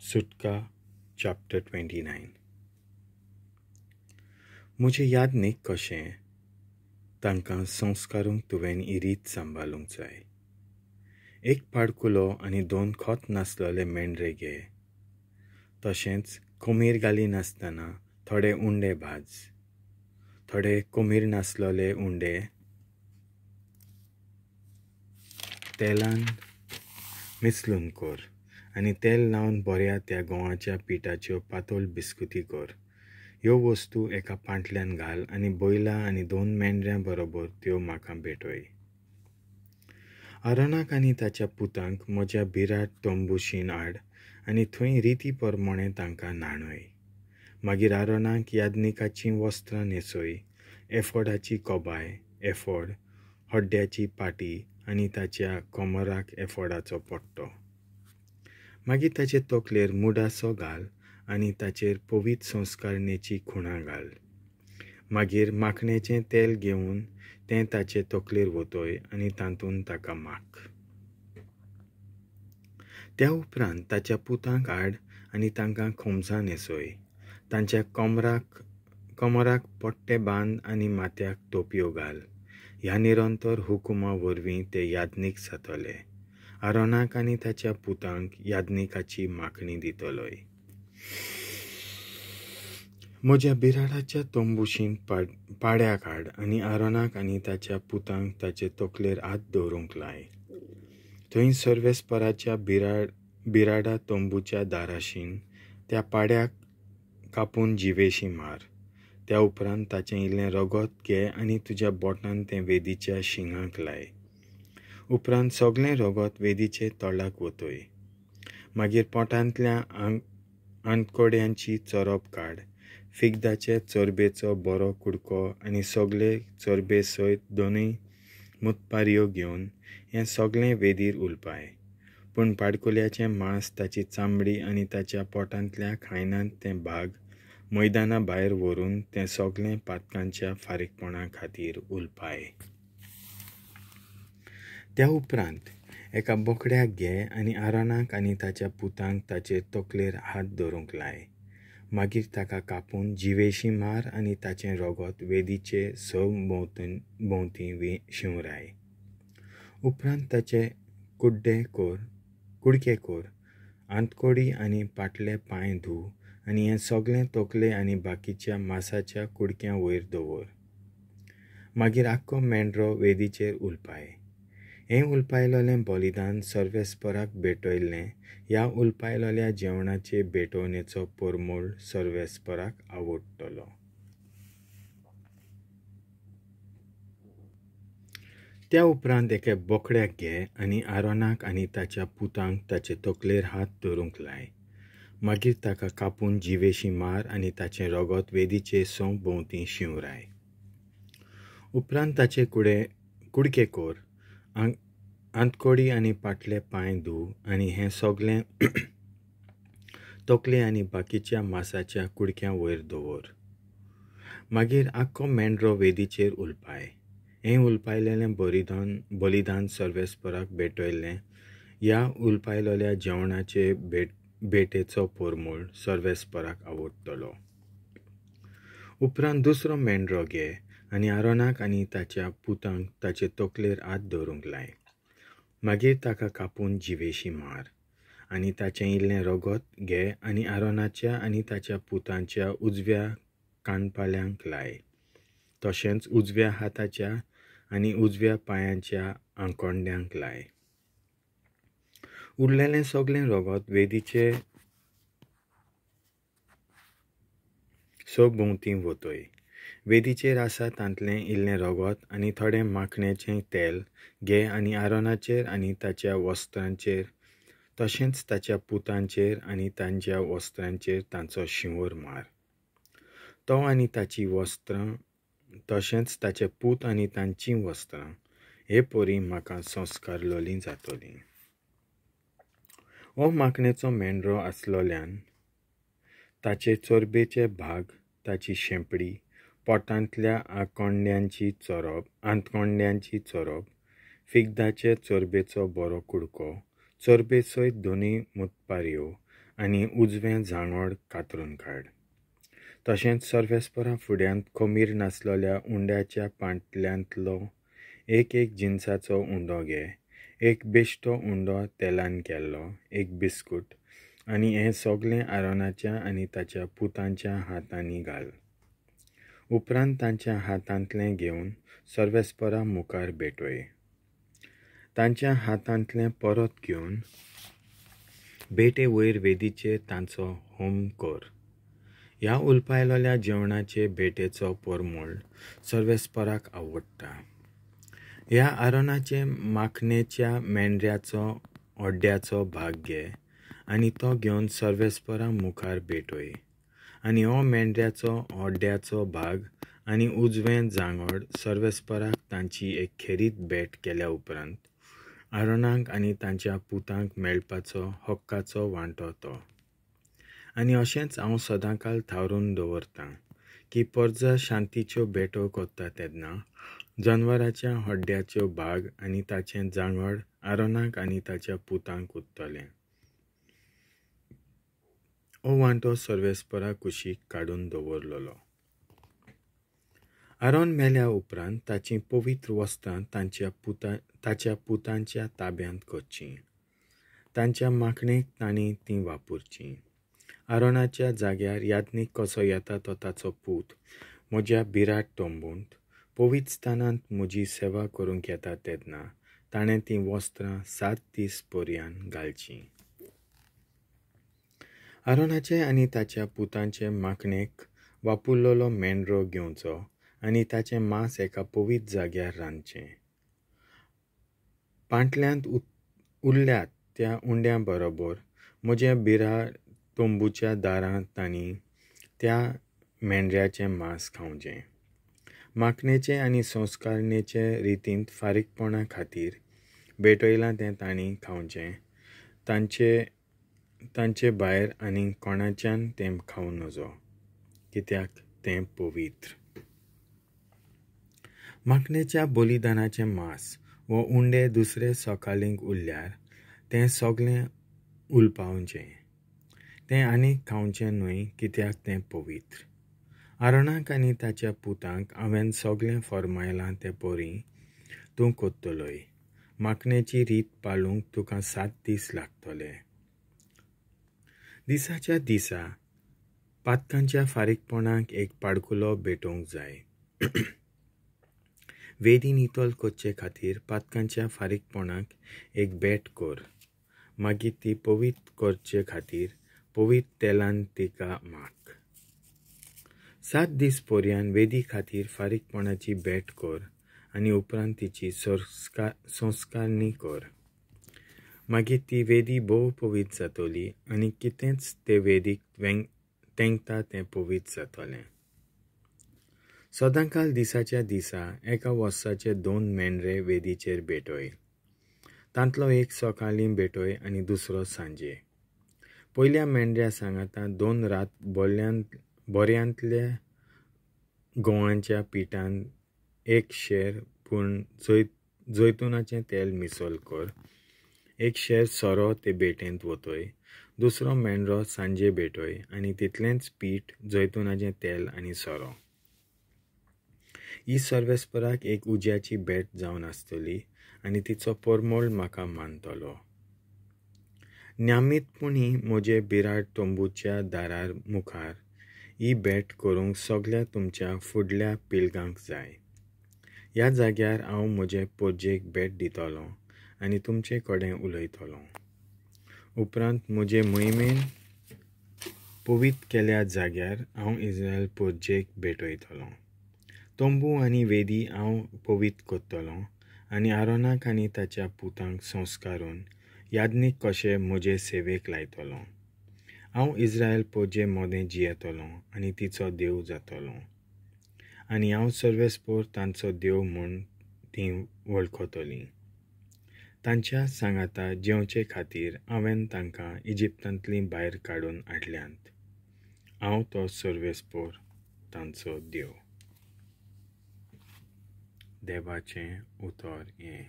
सुटका चॅप्टर 29. म्हजे यादनीक कशें तांकां संस्कारूंक तुवें ही रीत सांबाळूंक जाय. एक पाडकुलो आनी 2 खोत नासलोले मेंढरे घे. तशेंच कोमीर घाली नासतना थोडे उंडे भाज. थोडे कोमीर नासलोले उंडे तेलान मिसळून कर आनी तेल लावन बऱ्या त्या गंवाच्या पिठाच्यो पातळ बिस्कुटी कर. ह्यो वस्तू एका पांटल्यान घाल आनी बैलां आनी 2 मेंढऱ्यां बरोबर त्यो म्हाका भेटय. आरोनाक आनी ताच्या पुतांक म्हज्या बिराट तोंबुशीन हाड आनी थंय रिती प्रमाणें तांकां न्हाणय. मागीर आरोनाक यादनिकाचीं वस्त्रां न्हेसय, एफोडाची कोबाय, एफोड, हड्ड्याची पाटी आनी ताच्या कोमराक एफोडाचो पट्टो. मागीर ताचे तकलेर मुडासो घाल आनी ताचेर पवीत संस्कारणेची खुणां घाल. मागीर माखणेचें तेल घेवन तें ताचे तकलेर वतय आनी तातूंत ताका माख. त्या उपरांत ताच्या पुतांक हाड आनी तांकां खोमसां न्हेसय. तांच्या कोमराक पट्टे बांद आनी माथ्याक टोपयो घाल. ह्या निरंतर हुकुमा वरवीं ते यादनीक जातले. आरोनाक आनी ताच्या पुतांक यादनिकाची माखणी दितलोय. म्हज्या बिराडाच्या तोंबुशीन पाड्याक हाड आनी आरोनाक आनी ताच्या पुतांक ताचे तकलेर हात दवरूंक लाय. थंय सर्वेस्पराच्या बिराडा तोंबूच्या दाराशीन त्या पाड्याक कापून जिवेशी मार. त्या उपरांत ताचें इल्लें रगत घे आनी तुज्या बोटान तें वेदीच्या शिंगाक लाय. उपरांत सगळें रगत वेदीचे तोंडाक वतय. मागीर पोटांतल्या आंतकोड्यांची चरब काड. फिगदाचे चरबेचो बरो कुडको आनी सगळे चरबे सयत 2 मुतपारयो घेवन हें सगळें वेदीर उलपाय. पूण पाडकुल्याचें मांस, ताची चामडी आनी ताच्या पोटांतल्या खायनांत तें भाग मैदाना भायर व्हरून तें सगळें पातकांच्या फारीकपणा खातीर उलपाय. त्या उपरांत एका बोकड्याक घे आनी आरोनाक आनी ताच्या पुतांक ताचे तकलेर हात दवरूंक लाय. मागीर ताका कापून जिवेशी मार आनी ताचें रगत वेदीचे भोंवती शिंवराय. उपरांत ताचे कुडके कर. आंतकोडी आनी पाटले पांय धुव आनी हें सगळें तकले आनी बाकीच्या मांसाच्या कुडक्यां वयर दवर. मागीर आख्खो मेंढरो वेदीचेर उलपाय. हें उलपायलोलें बलिदान सर्वेस्पराक भेटयल्लें ह्या उलपायलोल्या जेवणाचे भेटवणेचो परमळ सर्वेस्पराक आवडटलो. त्या उपरांत एके बोकड्याक घे आनी आरोनाक आनी ताच्या पुतांक ताचे तकलेर हात दवरूंक लाय. मागीर ताका कापून जिवेशी मार आनी ताचें रगत वेदीचे भोंवती शिंवराय. उपरांत ताचे कुडके कर. आंतकोडी आनी पाटले पांय धुव आनी हें सगळें तकले आनी बाकीच्या मांसाच्या कुडक्यां वयर दवर. मागीर आख्खो मेंढरो वेदीचेर उलपाय. हें उलपायलेलें बलिदान सर्वेस्पराक भेटयल्लें ह्या उलपायलोल्या जेवणाचे भेटेचो परमळ सर्वेस्पराक आवडटलो. उपरांत दुसरो मेंढरो घे आनी आरोनाक आनी ताच्या पुतांक ताचे तकलेर हात दवरूंक लाय. मागीर ताका कापून जिवेशी मार आनी ताचें इल्लें रगत घे आनी आरोनाच्या आनी ताच्या पुतांच्या उजव्या कानपाल्यांक लाय. तशेंच उजव्या हाताच्या आनी उजव्या पांयाच्या आंकोड्यांक लाय. उरलेलें सगळें रगत वेदीचे भोंवती वतय. वेदीचेर आसा तांतलें इल्लें रगत आनी थोडें माखणेचें तेल घे आनी आरोनाचेर आनी ताच्या वस्त्रांचेर तशेंच ताच्या पुतांचेर आनी तांच्या वस्त्रांचेर तांचो शिंवर मार. तो आनी ताची वस्त्रां तशेंच ताचे पूत आनी तांचीं वस्त्रां हे परी म्हाका संस्कारलोलीं जातलीं. हो माखणेचो मेंढरो आसलोल्यान ताचे चरबेचे भाग, ताची शेंपडी, पोटांतल्या आंतकोड्यांची चरब, फिगदाचे चरबेचो बरो कुडको, चरबे सयत 2 मुतपारयो आनी उजवें जांगोड कातरून काड. तशेंच सर्वेस्परा फुड्यांत खोमीर नासलेल्या उंड्याच्या पांटल्यांतलो एक जिन्साचो उंडो घे, एक बेश्टो उंडो तेलान केल्लो, एक बिस्कूट, आनी हें सगळें आरोनाच्या आनी ताच्या पुतांच्या हातांनी घाल. उपरांत तांच्या हातांतलें घेवन सर्वेस्परा मुखार भेटय. तांच्या हातांतलें परत घेवन बेटे वयर वेदीचेर तांचो होम कर. ह्या उलपायलोल्या जेवणाचे बेटेचो परमळ सर्वेस्पराक आवडटा. ह्या आरोनाचे माखणेच्या मेंढऱ्याचो ओड्ड्याचो भाग घे आनी तो घेवन सर्वेस्परा मुखार भेटय. आनी हो मेंढऱ्याचो ओड्ड्याचो भाग आनी उजवें जांगोड सर्वेस्पराक तांची एक खेरीत भेट केल्या उपरांत आरोनाक आनी तांच्या पुतांक मेळपाचो हक्काचो वांटो तो. आनी अशेंच हांव सदांकाल थारून दवरतां की परजा शांतीच्यो भेटो कोत्ता तेन्ना जनवराच्या हड्ड्याच्यो भाग आनी ताचें जांगोड आरोनाक आनी ताच्या पुतांक उत्तलें. हो वांटो सर्वेस्परा कुशीक काडून दवरलोलो. आरोन मेल्या उपरांत ताची पवित्र वस्त्रां ताच्या पुतांच्या ताब्यांत करचीं. तांच्या माखणेक तांणी तीं वापरचीं. आरोनाच्या जाग्यार याज्ञीक कसो येता तो ताचो पूत म्हज्या बिराट तोंबूंत पवित्र स्थानांत म्हजी सेवा करूंक येता तेन्ना ताणें तीं वस्त्रां 7 दीस पर्यान घालचीं. आरोनाचे आनी ताच्या पुतांचे माखणेक वापरलोलो मेंढरो घेवचो आनी ताचें मांस एका पवित्र जाग्यार रांदचें. पांटल्यांत उरल्यात त्या उंड्या बरोबर म्हज्या बिराड तोंबूच्या दारांत तांणी त्या मेंढऱ्याचें मांस खावचें. माखणेचे आनी संस्कारणेचे रितींत फारीकपणा खातीर भेटयलां तें तांणी खावचें. तांचे भायर आनी कोणाच्यान तें खावं नजो, कित्याक तें पवित्र. माखणेच्या बलिदानाचें मांस वो उंडे दुसरे सकाळींक उरल्यार तें सगळें उलपावचें. तें आनीक खावचें न्हय, कित्याक तें पवित्र. आरोनाक आनी ताच्या पुतांक हांवें सगळें फरमायलां ते परी तूं कोत्तलोय. माखणेची रीत पाळूंक तुका 7 दीस लागतले. दिसाच्या दिसा पातकांच्या फारीकपणाक एक पाडकुलो भेटोवंक जाय. वेदी नितोल करचे खातीर पातकांच्या फारीकपणाक एक भेट कर. मागीर ती पवित्र करचे खातीर पवित्र तेलान तिका माख. 7 दीस पर्यान वेदी खातीर फारीकपणाची भेट कर आनी उपरांत तिची संस्कारणी कर. मागीर ती वेदी भोव पवित्र जातली आनी कितेंच ते वेदीक तेंगता तें पवित्र जातलें. सदांकाल दिसाच्या दिसा एका वर्साचे 2 मेंढरे वेदीचेर भेटय. तांतलो एक सकाळीं भेटय आनी दुसरो सांजे. पयल्या मेंढऱ्या सांगाता 2 रात बऱ्यांतल्या गंवाच्या पिठांत 1 शेर पूर्ण जैतुनाचें तेल मिसळ कर. 1 शेर सोरो ते भेटेंत वतय. दुसरो मेंढरो सांजे भेटय आनी तितलेंच पीठ, जैतुनाचें तेल आनी सोरो. ही सर्वेस्पराक एक उज्याची भेट जावन आसतली आनी तिचो परमळ म्हाका मानतलो. नियमीतपणी म्हजे बिराड तोंबूच्या दारार मुखार ही भेट करूंक सगळ्या तुमच्या फुडल्या पिळगांक जाय. ह्या जाग्यार हांव म्हजे पोरजेक भेट दितलों आनी तुमचे कडेन उलयतलों. उपरांत म्हजे मोहिमेन पवित्र केल्या जाग्यार हांव इस्रायल पोरजेक भेटयतलों. तोंबू आनी वेदी हांव पवित्र करतलों आनी आरोनाक आनी ताच्या पुतांक संस्कारून याज्ञीक कशें म्हजे सेवेक लायतलों. हांव इस्रायल पोरजे मोदें जियेतलों आनी तिचो देव जातलों. आनी हांव सर्वेस्पोर तांचो देव म्हूण तीं वळखतलीं. तांच्या सांगाता जेवचे खातीर हांवें तांकां इजिप्तांतलीं भायर काडून हाडल्यांत. हांव तो सर्वेस्पोर तांचो देव. देवाचें उतर हें.